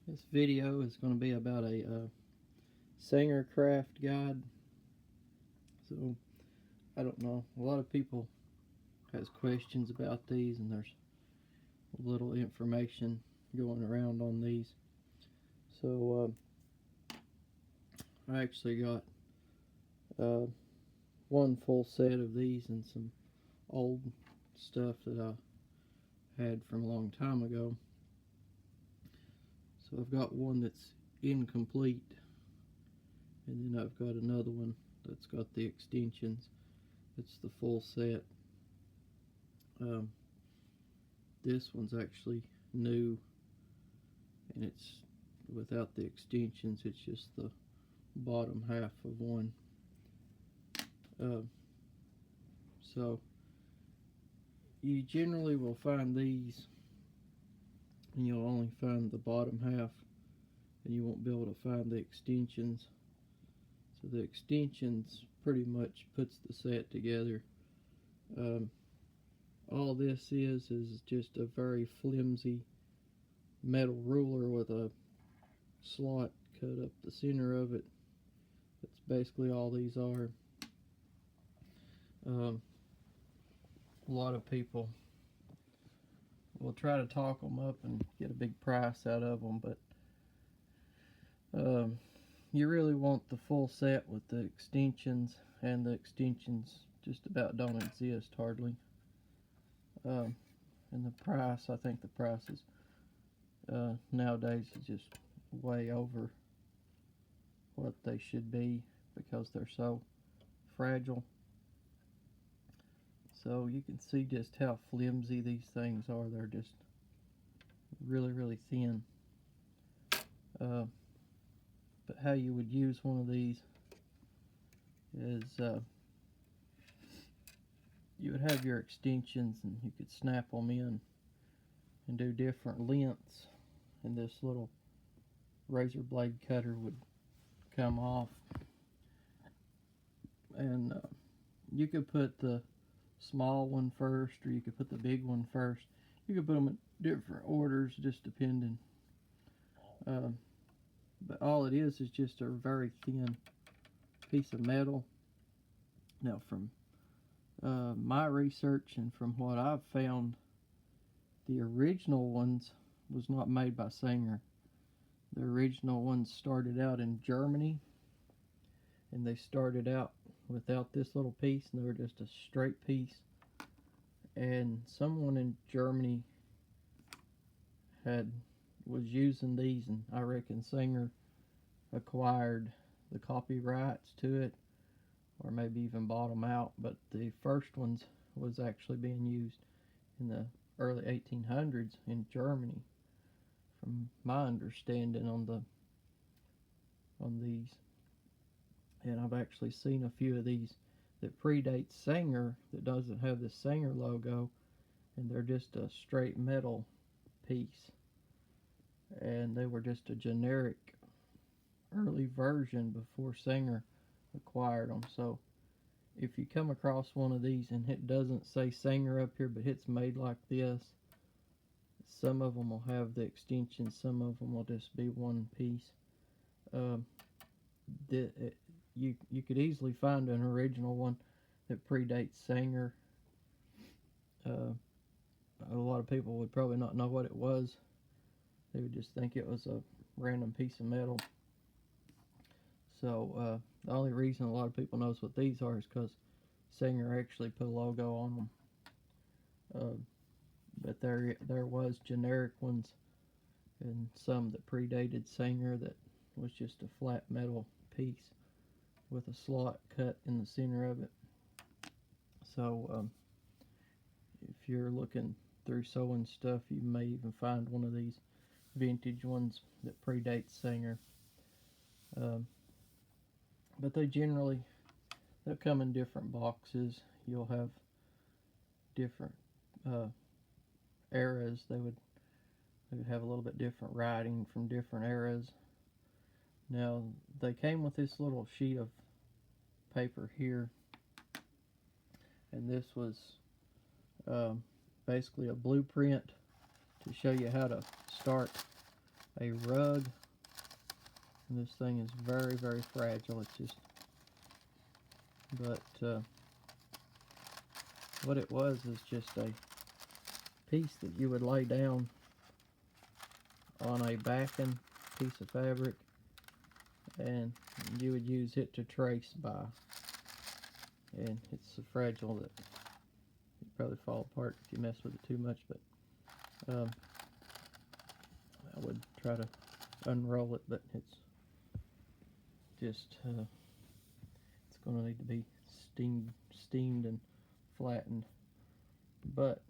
This video is going to be about a Singercraft guide. So, I don't know, a lot of people has questions about these, and there's little information going around on these. So, I actually got one full set of these and some old stuff that I had from a long time ago. So I've got one that's incomplete, and then I've got another one that's got the extensions. It's the full set. This one's actually new, and it's without the extensions. It's just the bottom half of one. So you generally will find these, and you'll only find the bottom half, and you won't be able to find the extensions. So the extensions pretty much puts the set together. All this is just a very flimsy metal ruler with a slot cut up the center of it. That's basically all these are. A lot of people will try to talk them up and get a big price out of them, but you really want the full set with the extensions, and the extensions just about don't exist hardly. And the price, I think the prices nowadays is just way over what they should be because they're so fragile. So you can see just how flimsy these things are. They're just really thin. But how you would use one of these is you would have your extensions, and you could snap them in and do different lengths, and this little razor blade cutter would come off, and you could put the small one first, or you could put the big one first. You could put them in different orders, just depending. But all it is just a very thin piece of metal. Now, from my research and from what I've found, the original ones was not made by Singer. The original ones started out in Germany, and they started out without this little piece, and they were just a straight piece. And someone in Germany was using these, and I reckon Singer acquired the copyrights to it, or maybe even bought them out. But the first ones was actually being used in the early 1800s in Germany, from my understanding on these. And I've actually seen a few of these that predate Singer that doesn't have the Singer logo, and they're just a straight metal piece, and they were just a generic early version before Singer acquired them. So if you come across one of these and it doesn't say Singer up here, but it's made like this, some of them will have the extension, some of them will just be one piece. You could easily find an original one that predates Singer. A lot of people would probably not know what it was. They would just think it was a random piece of metal. So the only reason a lot of people knows what these are is because Singer actually put a logo on them. But there was generic ones, and some that predated Singer that was just a flat metal piece with a slot cut in the center of it. So if you're looking through sewing stuff, you may even find one of these vintage ones that predate Singer. But they'll come in different boxes. You'll have different eras. They would have a little bit different writing from different eras. Now, they came with this little sheet of paper here, and this was basically a blueprint to show you how to start a rug. And this thing is very, very fragile. It's just, but what it was is just a piece that you would lay down on a backing piece of fabric, and you would use it to trace by. And it's so fragile that it'd probably fall apart if you mess with it too much, but I would try to unroll it, but it's just it's going to need to be steamed and flattened. But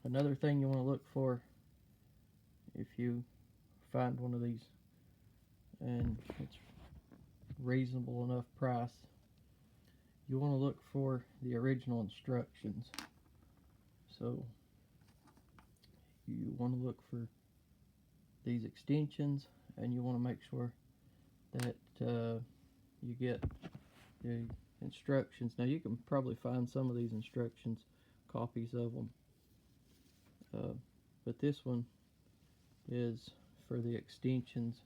another thing you want to look for if you find one of these and it's reasonable enough price, you want to look for the original instructions. So you want to look for these extensions, and you want to make sure that you get the instructions. Now you can probably find some of these instructions, copies of them, but this one is for the extensions.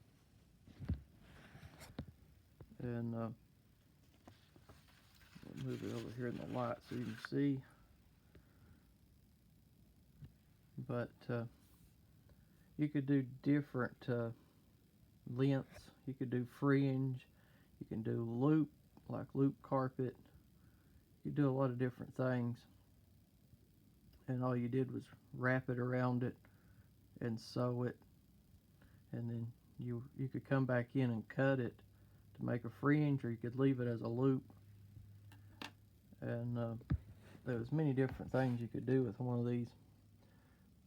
And I'll move it over here in the light so you can see. But you could do different lengths. You could do fringe. You can do loop, like loop carpet. You do a lot of different things. And all you did was wrap it around it and sew it. And then you could come back in and cut it to make a fringe, or you could leave it as a loop. And there was many different things you could do with one of these.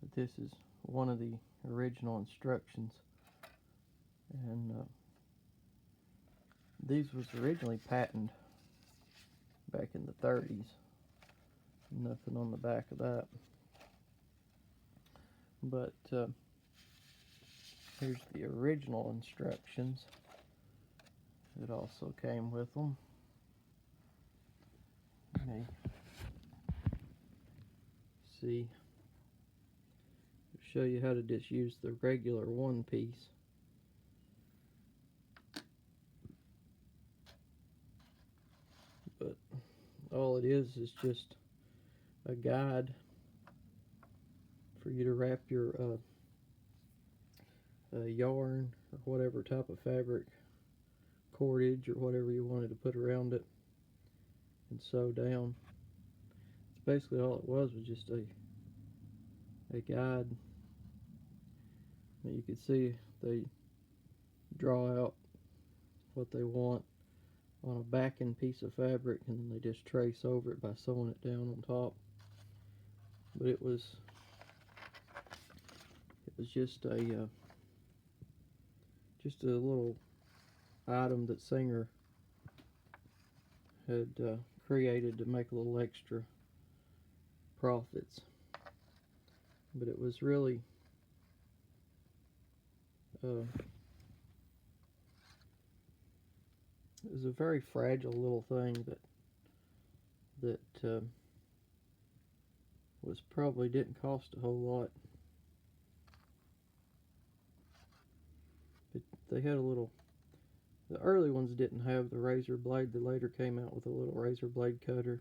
But this is one of the original instructions. And these was originally patented back in the 30s. Nothing on the back of that. But here's the original instructions. It also came with them. Let me see. Show you how to just use the regular one piece. But all it is just a guide for you to wrap your yarn or whatever type of fabric, cordage or whatever you wanted to put around it, and sew down. It's basically all it was just a guide. You could see they draw out what they want on a backing piece of fabric, and then they just trace over it by sewing it down on top. But it was just a little item that Singer had created to make a little extra profits. But it was really it was a very fragile little thing that was probably didn't cost a whole lot. But they had a little. The early ones didn't have the razor blade. They later came out with a little razor blade cutter.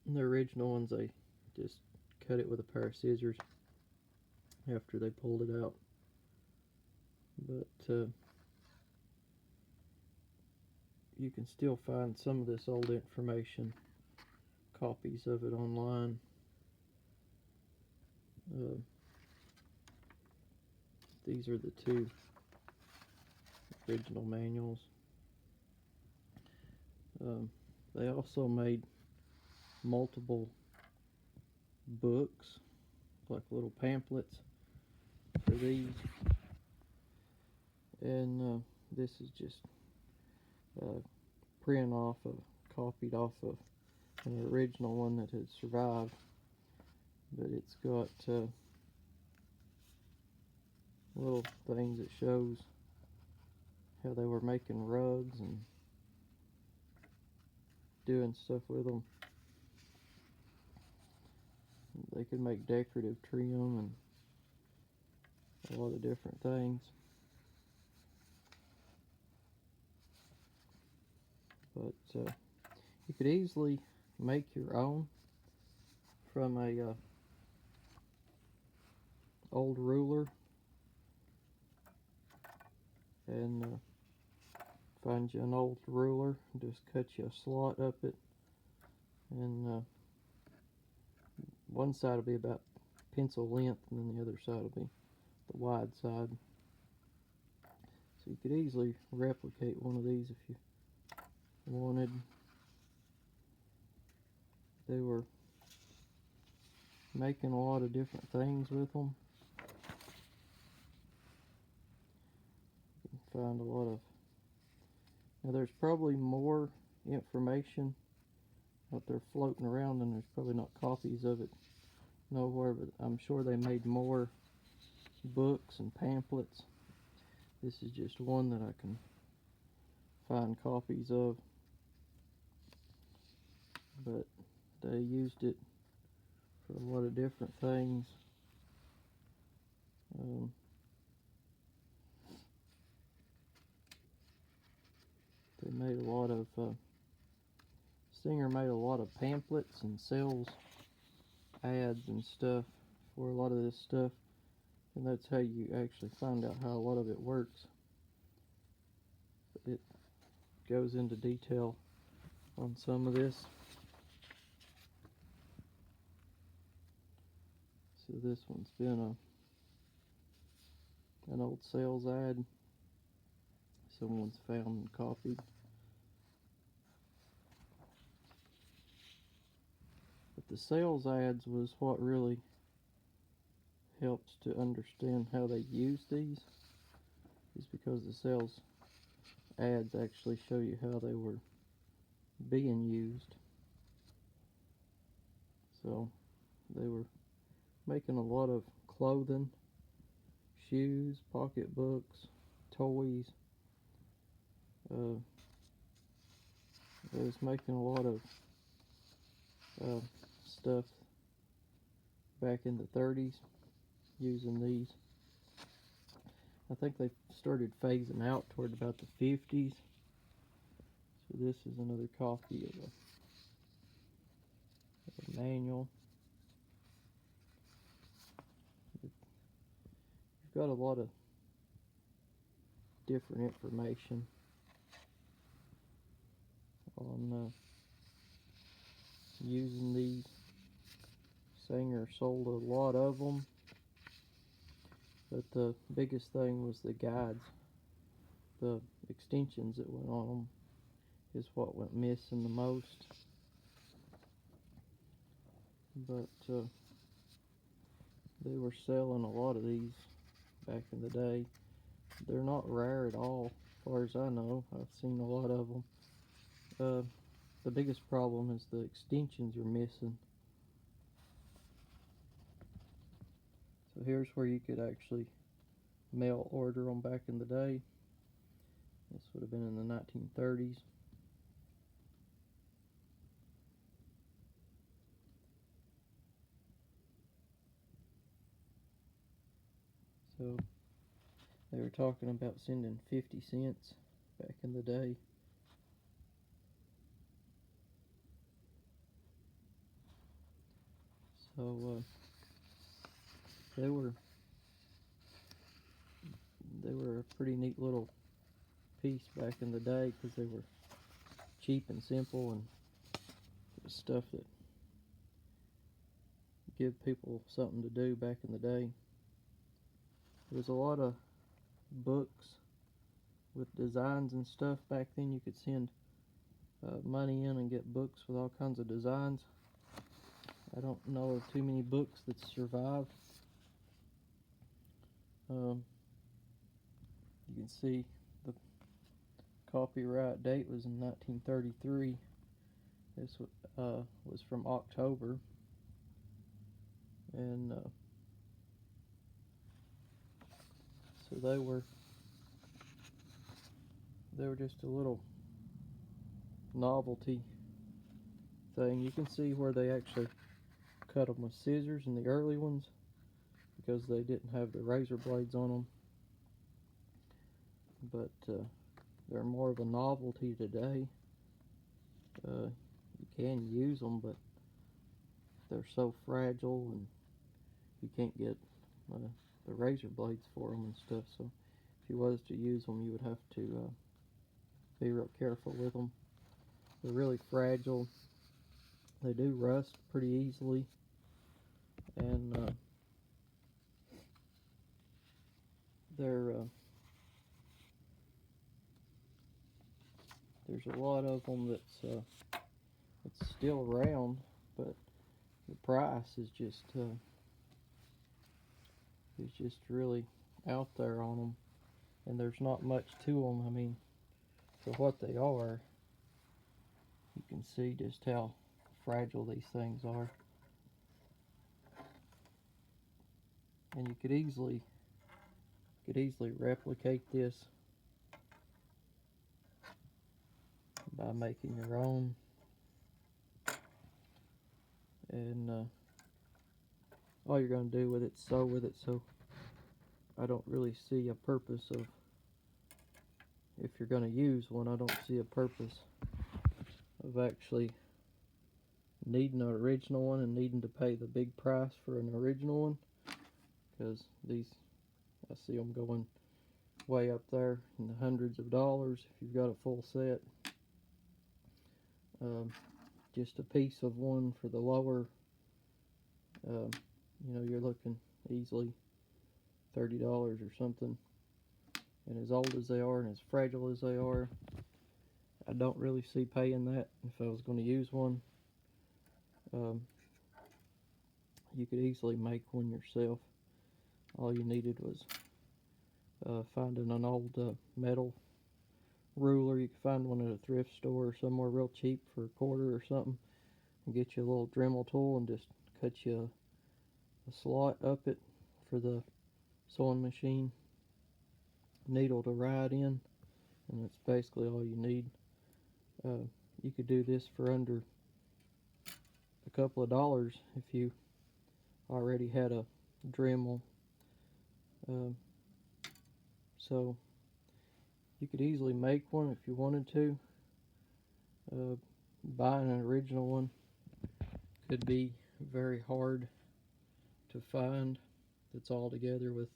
And the original ones, they just cut it with a pair of scissors after they pulled it out. But you can still find some of this old information, copies of it online. These are the two original manuals. They also made multiple books, like little pamphlets for these. And this is just print off of, copied off of an original one that had survived. But it's got little things that shows how they were making rugs and doing stuff with them. They could make decorative trim a lot of different things. But you could easily make your own from a old ruler, and find you an old ruler, just cut you a slot up it, and one side will be about pencil length, and then the other side will be the wide side. So you could easily replicate one of these if you wanted. They were making a lot of different things with them. You can find a lot of... Now there's probably more information out there floating around, and there's probably not copies of it nowhere, but I'm sure they made more books and pamphlets. This is just one that I can find copies of, but they used it for a lot of different things. They made a lot of Singer made a lot of pamphlets and sells ads and stuff for a lot of this stuff, and that's how you actually find out how a lot of it works. It goes into detail on some of this. So this one's been an old sales ad someone's found and copied. But the sales ads was what really helps to understand how they use these, is because the sales ads actually show you how they were being used. So they were making a lot of clothing, shoes, pocketbooks, toys. They was making a lot of stuff back in the 30s using these. I think they started phasing out toward about the 50s. So this is another copy of a manual. You've got a lot of different information on using these. Singer sold a lot of them, but the biggest thing was the guides. The extensions that went on them is what went missing the most. But they were selling a lot of these back in the day. They're not rare at all, as far as I know. I've seen a lot of them. The biggest problem is the extensions are missing. So here's where you could actually mail order them back in the day. This would have been in the 1930s. So they were talking about sending 50 cents back in the day. So they were a pretty neat little piece back in the day, because they were cheap and simple, and it was stuff that give people something to do back in the day. There was a lot of books with designs and stuff back then. You could send money in and get books with all kinds of designs. I don't know of too many books that survived. You can see the copyright date was in 1933. This was from October, and so they were just a little novelty thing. You can see where they actually cut them with scissors in the early ones, because they didn't have the razor blades on them. But they're more of a novelty today. You can use them, but they're so fragile, and you can't get the razor blades for them and stuff. So if you was to use them, you would have to be real careful with them. They're really fragile. They do rust pretty easily, and there's a lot of them that's still around, but the price is just really out there on them, and there's not much to them. I mean, for what they are, you can see just how fragile these things are, and you could easily replicate this by making your own, and all you're going to do with it is sew with it. So I don't really see a purpose of, if you're going to use one, I don't see a purpose of actually needing an original one and needing to pay the big price for an original one, because these, I see them going way up there in the hundreds of dollars if you've got a full set. Just a piece of one for the lower, you're looking easily $30 or something. And as old as they are and as fragile as they are, I don't really see paying that if I was going to use one. You could easily make one yourself. All you needed was finding an old metal ruler. You could find one at a thrift store or somewhere real cheap for a quarter or something, and get you a little Dremel tool and just cut you a slot up it for the sewing machine needle to ride in, and that's basically all you need. You could do this for under a couple of dollars if you already had a Dremel. So you could easily make one if you wanted to. Buying an original one could be very hard to find that's all together with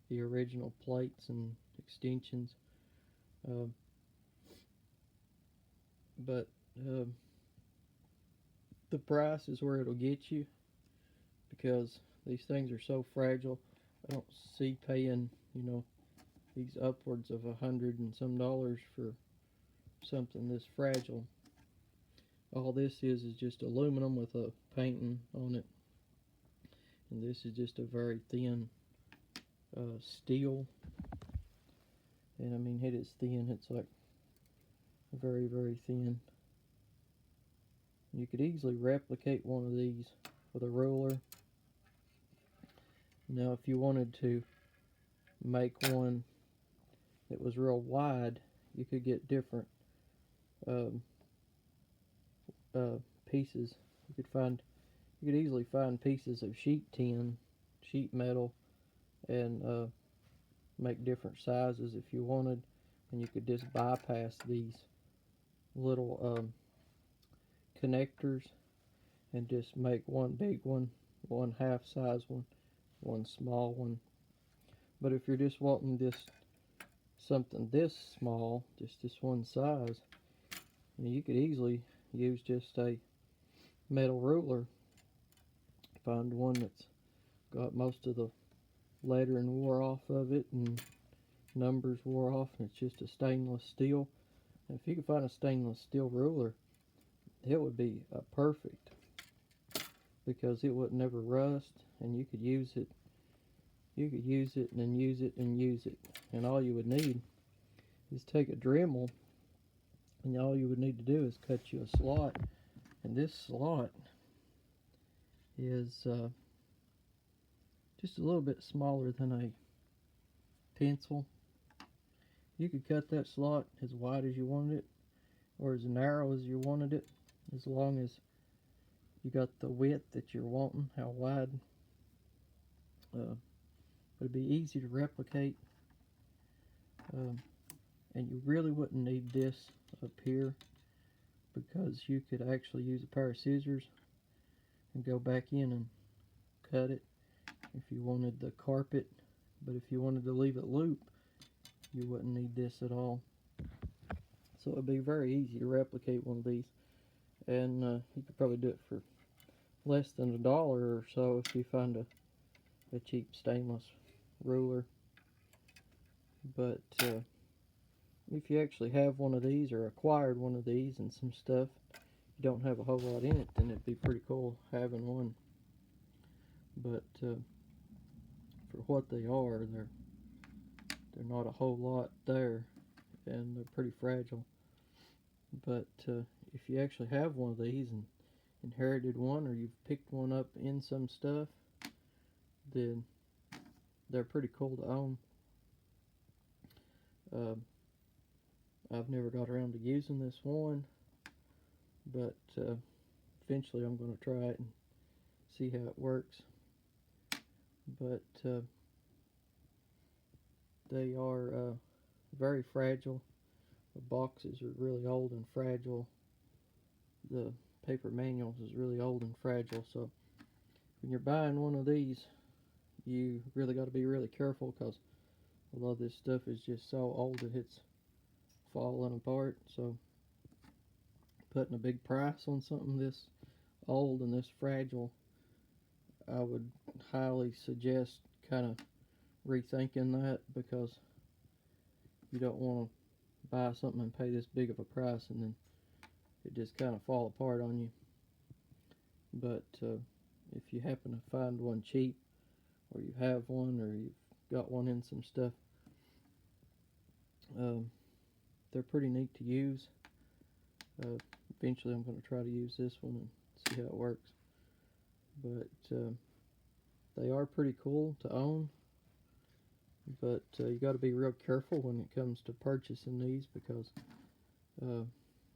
the original plates and extensions. But the price is where it'll get you, because these things are so fragile. I don't see paying, these upwards of $100 and some for something this fragile. All this is just aluminum with a painting on it, and this is just a very thin steel. And I mean, it is thin. It's like very, very thin. You could easily replicate one of these with a ruler. Now, if you wanted to make one that was real wide, you could get different pieces. You could easily find pieces of sheet metal, and make different sizes if you wanted, and you could just bypass these little connectors and just make one big one, one half size one, one small one. But if you're just wanting something this small, just this one size, you could easily use just a metal ruler. Find one that's got most of the lettering wore off of it and numbers wore off, and it's just a stainless steel. And if you could find a stainless steel ruler, it would be perfect, because it would never rust, and you could use it and then use it and use it. And all you would need is take a Dremel, and all you would need to do is cut you a slot, and this slot is just a little bit smaller than a pencil. You could cut that slot as wide as you wanted it, or as narrow as you wanted it, as long as you got the width that you're wanting, how wide But it'd be easy to replicate, um, and you really wouldn't need this up here because you could actually use a pair of scissors and go back in and cut it if you wanted the carpet. But if you wanted to leave it loop, you wouldn't need this at all. So it'd be very easy to replicate one of these, and you could probably do it for less than $1 or so if you find a cheap stainless ruler. But if you actually have one of these or acquired one of these and some stuff, you don't have a whole lot in it, then it'd be pretty cool having one. But for what they are, they're not a whole lot there, and they're pretty fragile. But if you actually have one of these and inherited one, or you've picked one up in some stuff, then they're pretty cool to own. I've never got around to using this one, but eventually I'm going to try it and see how it works. But they are very fragile. The boxes are really old and fragile. The paper manuals is really old and fragile, so when you're buying one of these, you really got to be really careful because a lot of this stuff is just so old that it's falling apart. So putting a big price on something this old and this fragile, I would highly suggest kind of rethinking that, because you don't want to buy something and pay this big of a price and then it just kind of fall apart on you. But if you happen to find one cheap, or you have one, or you've got one in some stuff, they're pretty neat to use. Eventually I'm going to try to use this one and see how it works. But they are pretty cool to own. But you got to be real careful when it comes to purchasing these, because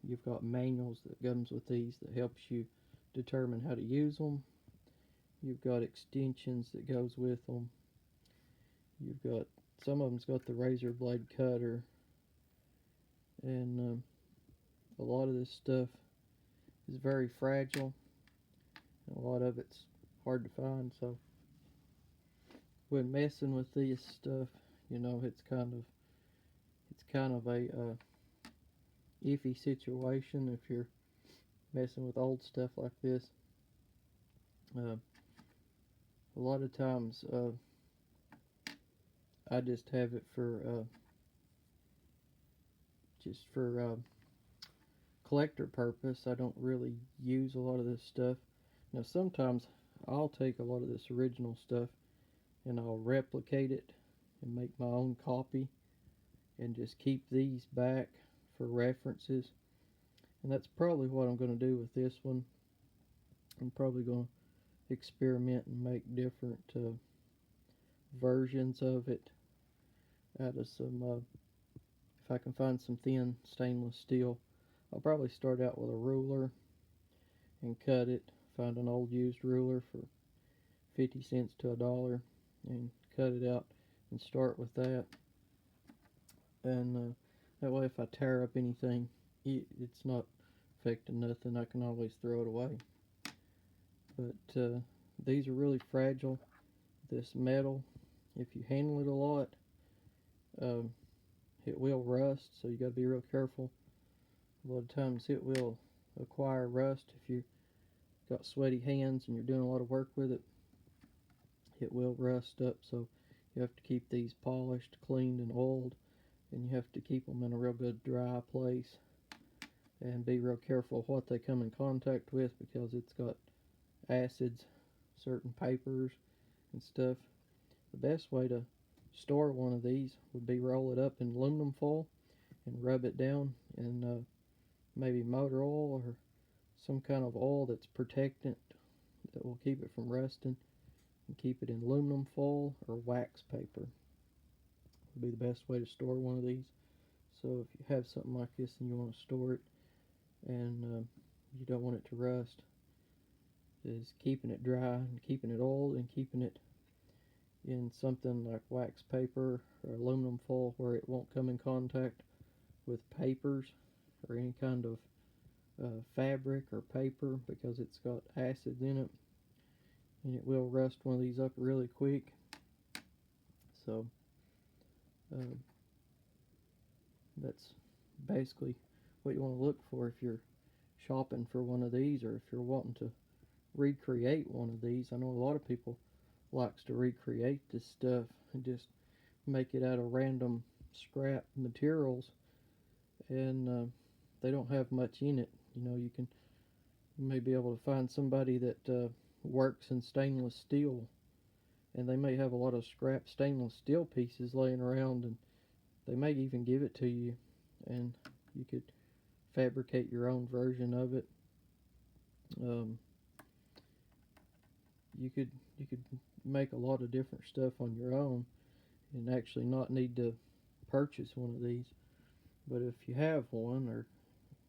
you've got manuals that comes with these that helps you determine how to use them. You've got extensions that goes with them. You've got, some of them's got the razor blade cutter, and a lot of this stuff is very fragile, and a lot of it's hard to find. So when messing with this stuff, you know, it's kind of a iffy situation if you're messing with old stuff like this. A lot of times I just have it for collector purpose. I don't really use a lot of this stuff. Now sometimes I'll take a lot of this original stuff and I'll replicate it and make my own copy and just keep these back for references. And that's probably what I'm going to do with this one. I'm probably going to experiment and make different versions of it out of some, if I can find some thin stainless steel. I'll probably start out with a ruler and cut it. Find an old used ruler for 50 cents to $1 and cut it out and start with that. And that way if I tear up anything, it's not affecting nothing. I can always throw it away. But these are really fragile. This metal, if you handle it a lot, it will rust, so you got to be real careful. A lot of times it will acquire rust if you've got sweaty hands and you're doing a lot of work with it. It will rust up, so you have to keep these polished, cleaned, and oiled, and you have to keep them in a real good dry place and be real careful what they come in contact with, because it's got acids, certain papers and stuff. The best way to store one of these would be roll it up in aluminum foil and rub it down in maybe motor oil or some kind of oil that's protectant that will keep it from rusting, and keep it in aluminum foil or wax paper would be the best way to store one of these. So if you have something like this and you want to store it and you don't want it to rust, is keeping it dry and keeping it oiled and keeping it in something like wax paper or aluminum foil where it won't come in contact with papers or any kind of fabric or paper, because it's got acids in it and it will rust one of these up really quick. So uh, that's basically what you want to look for if you're shopping for one of these, or if you're wanting to recreate one of these. I know a lot of people likes to recreate this stuff and just make it out of random scrap materials, and they don't have much in it. You know, you may be able to find somebody that works in stainless steel, and they may have a lot of scrap stainless steel pieces laying around, and they may even give it to you, and you could fabricate your own version of it. Um, you could make a lot of different stuff on your own, and actually not need to purchase one of these. But if you have one, or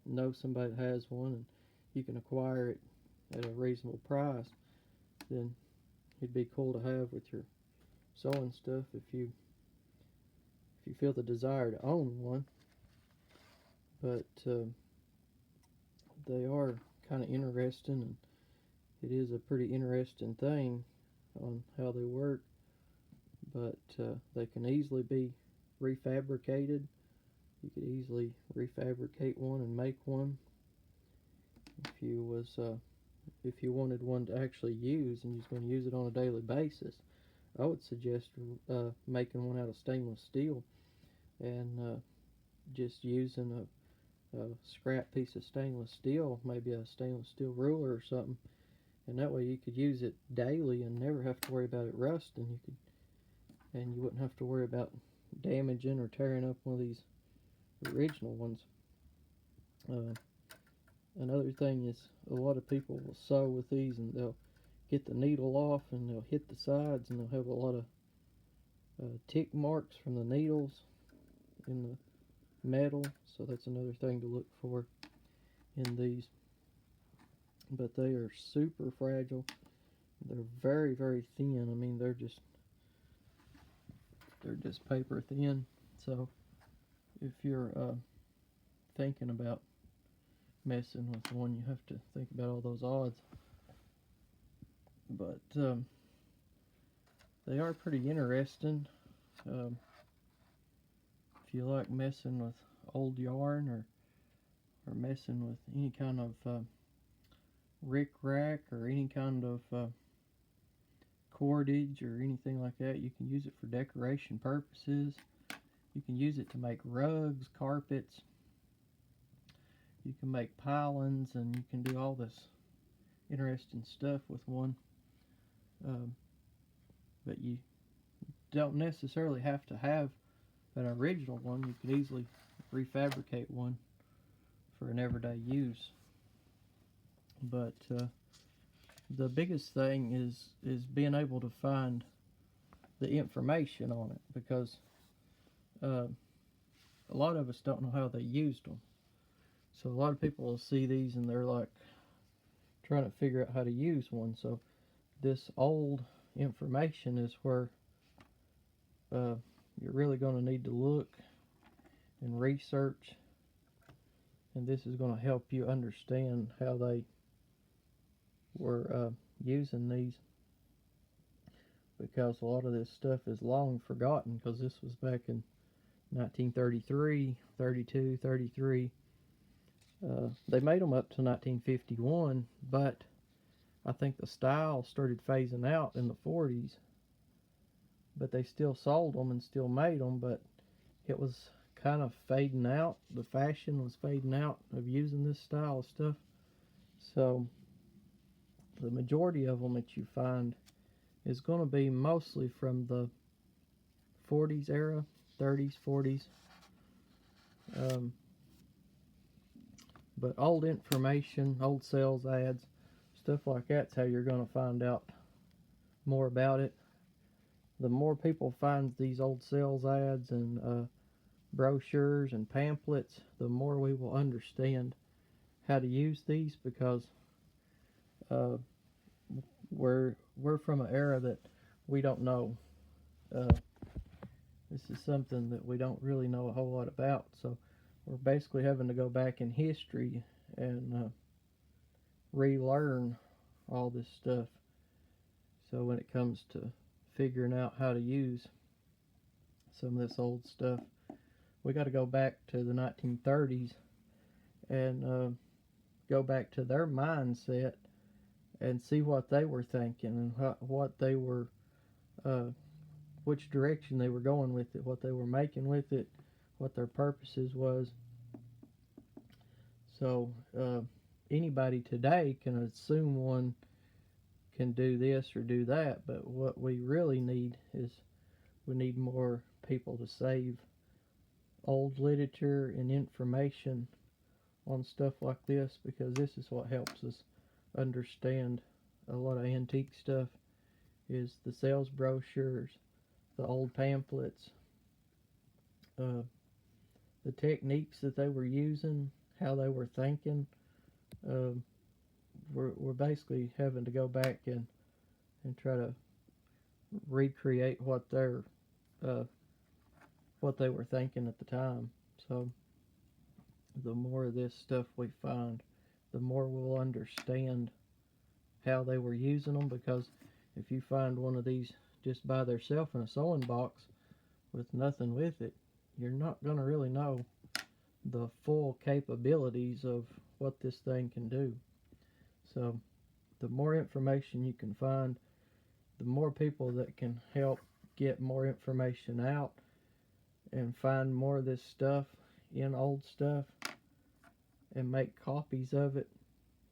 know somebody that has one, and you can acquire it at a reasonable price, then it'd be cool to have with your sewing stuff if you feel the desire to own one. But they are kind of interesting, and it is a pretty interesting thing on how they work. But they can easily be refabricated. You could easily refabricate one and make one if you wanted one to actually use and you're going to use it on a daily basis. I would suggest making one out of stainless steel, and just using a scrap piece of stainless steel, maybe a stainless steel ruler or something, and that way you could use it daily and never have to worry about it rusting. You wouldn't have to worry about damaging or tearing up one of these original ones. Another thing is, a lot of people will sew with these, and they'll get the needle off and they'll hit the sides, and they'll have a lot of tick marks from the needles in the metal. So that's another thing to look for in these. But they are super fragile. They're very, very thin. I mean, they're just paper thin. So if you're thinking about messing with one, you have to think about all those odds. But they are pretty interesting. If you like messing with old yarn, or messing with any kind of rick-rack or any kind of cordage or anything like that, you can use it for decoration purposes. You can use it to make rugs, carpets. You can make pilings, and you can do all this interesting stuff with one. But you don't necessarily have to have an original one. You could easily refabricate one for an everyday use. But the biggest thing is being able to find the information on it, because a lot of us don't know how they used them. So a lot of people will see these and they're like trying to figure out how to use one. So this old information is where you're really going to need to look and research, and this is going to help you understand how they were using these, because a lot of this stuff is long forgotten, because this was back in 1933, 32, 33. They made them up to 1951, but I think the style started phasing out in the 40s, but they still sold them and still made them, but it was kind of fading out. The fashion was fading out of using this style of stuff. So the majority of them that you find is going to be mostly from the 40s era, 30s, 40s. But old information, old sales ads, stuff like that's how you're going to find out more about it. The more people find these old sales ads and brochures and pamphlets, the more we will understand how to use these, because we're from an era that we don't know Uh, this is something that we don't really know a whole lot about, so we're basically having to go back in history and relearn all this stuff. So when it comes to figuring out how to use some of this old stuff, we got to go back to the 1930s and go back to their mindset and see what they were thinking and what they were, uh, which direction they were going with it, what they were making with it, what their purposes was. So anybody today can assume one can do this or do that, but what we really need is we need more people to save old literature and information on stuff like this, because this is what helps us understand a lot of antique stuff is the sales brochures, the old pamphlets, the techniques that they were using, how they were thinking. Uh, we're basically having to go back and try to recreate uh, what they were thinking at the time. So the more of this stuff we find, the more we'll understand how they were using them, because if you find one of these just by themselves in a sewing box with nothing with it, you're not going to really know the full capabilities of what this thing can do. So the more information you can find, the more people that can help get more information out and find more of this stuff in old stuff and make copies of it.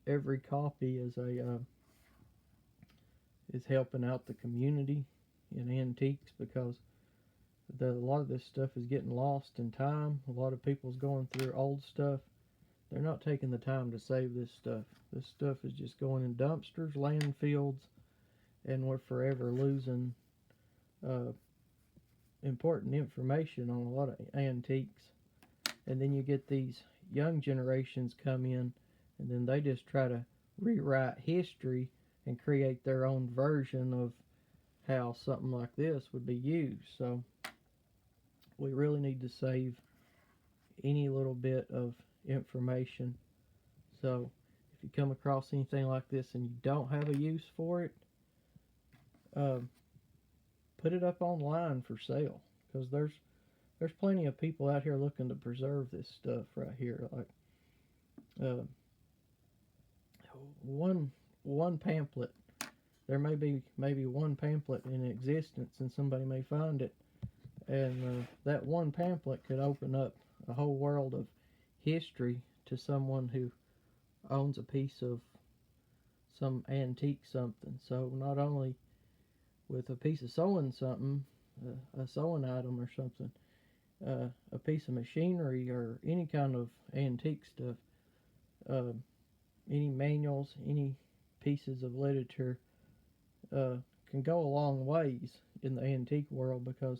Every copy is helping out the community in antiques, because a lot of this stuff is getting lost in time. A lot of people's going through old stuff. They're not taking the time to save this stuff. This stuff is just going in dumpsters, landfills, and we're forever losing important information on a lot of antiques. And then you get these young generations come in, and then they just try to rewrite history and create their own version of how something like this would be used. So we really need to save any little bit of information. So if you come across anything like this and you don't have a use for it, put it up online for sale, because there's plenty of people out here looking to preserve this stuff right here. Like one pamphlet, there may be maybe one pamphlet in existence, and somebody may find it, and that one pamphlet could open up a whole world of history to someone who owns a piece of some antique something. So not only with a piece of sewing something, a sewing item or something, a piece of machinery or any kind of antique stuff, any manuals, any pieces of literature can go a long ways in the antique world, because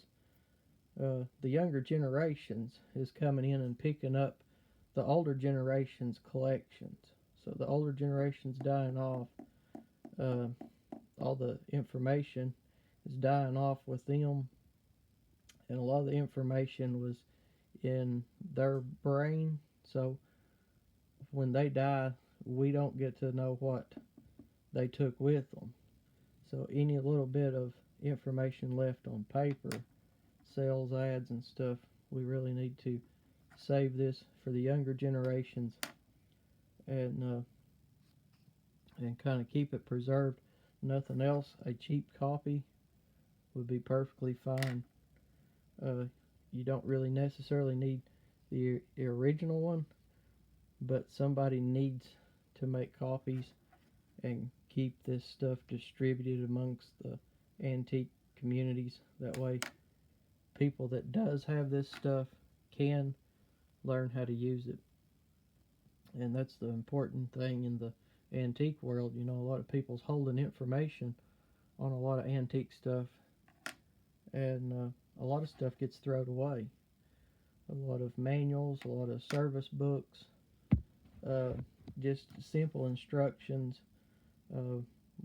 the younger generations is coming in and picking up the older generation's collections. So the older generation's dying off. All the information is dying off with them, and a lot of the information was in their brain. So when they die, we don't get to know what they took with them. So any little bit of information left on paper, sales ads and stuff, we really need to save this for the younger generations and kind of keep it preserved. Nothing else, a cheap copy would be perfectly fine. You don't really necessarily need the original one, but somebody needs to make copies and keep this stuff distributed amongst the antique communities. That way people that does have this stuff can learn how to use it. And that's the important thing in the antique world. You know, a lot of people's holding information on a lot of antique stuff, and a lot of stuff gets thrown away. A lot of manuals, a lot of service books, just simple instructions,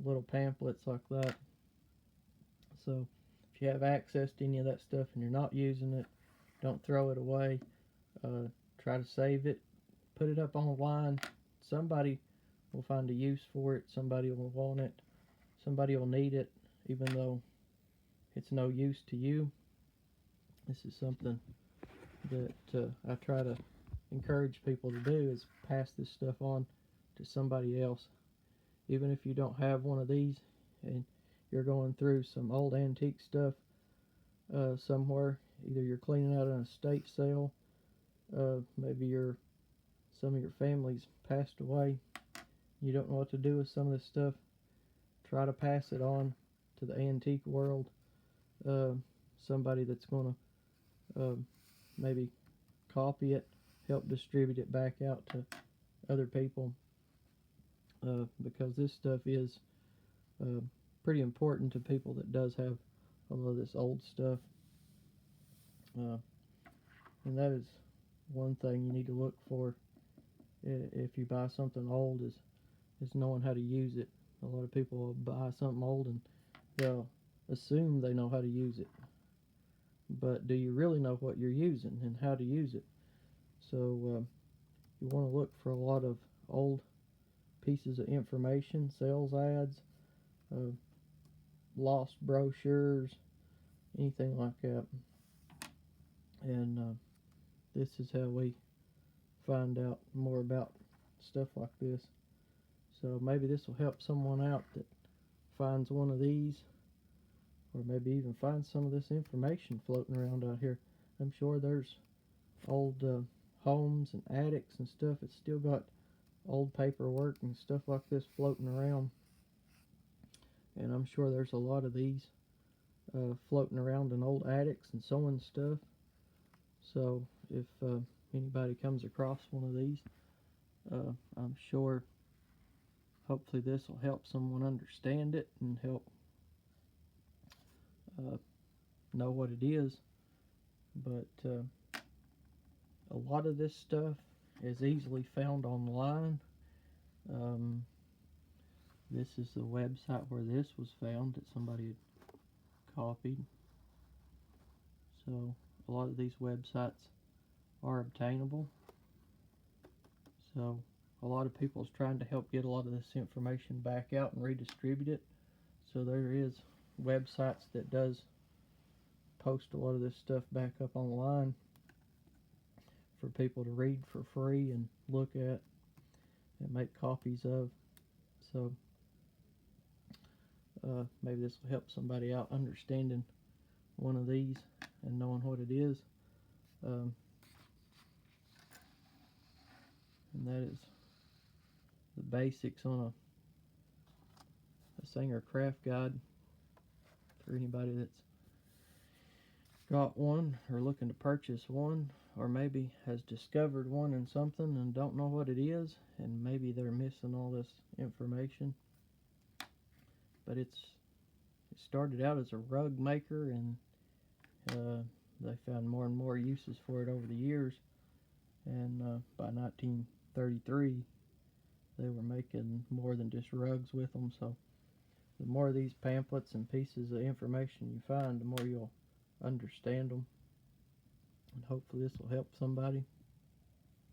little pamphlets like that. So if you have access to any of that stuff and you're not using it, don't throw it away. Try to save it, put it up online. Somebody will find a use for it. Somebody will want it. Somebody will need it, even though it's no use to you. This is something that I try to encourage people to do, is pass this stuff on to somebody else. Even if you don't have one of these and you're going through some old antique stuff somewhere, either you're cleaning out an estate sale, maybe some of your family's passed away, you don't know what to do with some of this stuff, try to pass it on to the antique world. Somebody that's going to maybe copy it, help distribute it back out to other people, because this stuff is pretty important to people that does have a lot of this old stuff. And that is one thing you need to look for if you buy something old, is knowing how to use it. A lot of people will buy something old and they'll assume they know how to use it, but do you really know what you're using and how to use it? So you want to look for a lot of old pieces of information, sales ads, lost brochures, anything like that. And this is how we find out more about stuff like this. So maybe this will help someone out that finds one of these, or maybe even finds some of this information floating around out here. I'm sure there's old homes and attics and stuff that's still got old paperwork and stuff like this floating around. And I'm sure there's a lot of these floating around in old attics and sewing stuff. So if anybody comes across one of these, I'm sure hopefully this will help someone understand it and help know what it is. But a lot of this stuff is easily found online. This is the website where this was found that somebody had copied. So a lot of these websites are obtainable. So a lot of people is trying to help get a lot of this information back out and redistribute it. So there is websites that does post a lot of this stuff back up online for people to read for free and look at and make copies of. So maybe this will help somebody out understanding one of these and knowing what it is. And that is the basics on a Singercraft guide for anybody that's got one or looking to purchase one, or maybe has discovered one in something and don't know what it is, and maybe they're missing all this information. But it started out as a rug maker, and they found more and more uses for it over the years. And by 1933, they were making more than just rugs with them. So the more of these pamphlets and pieces of information you find, the more you'll understand them. And hopefully this will help somebody.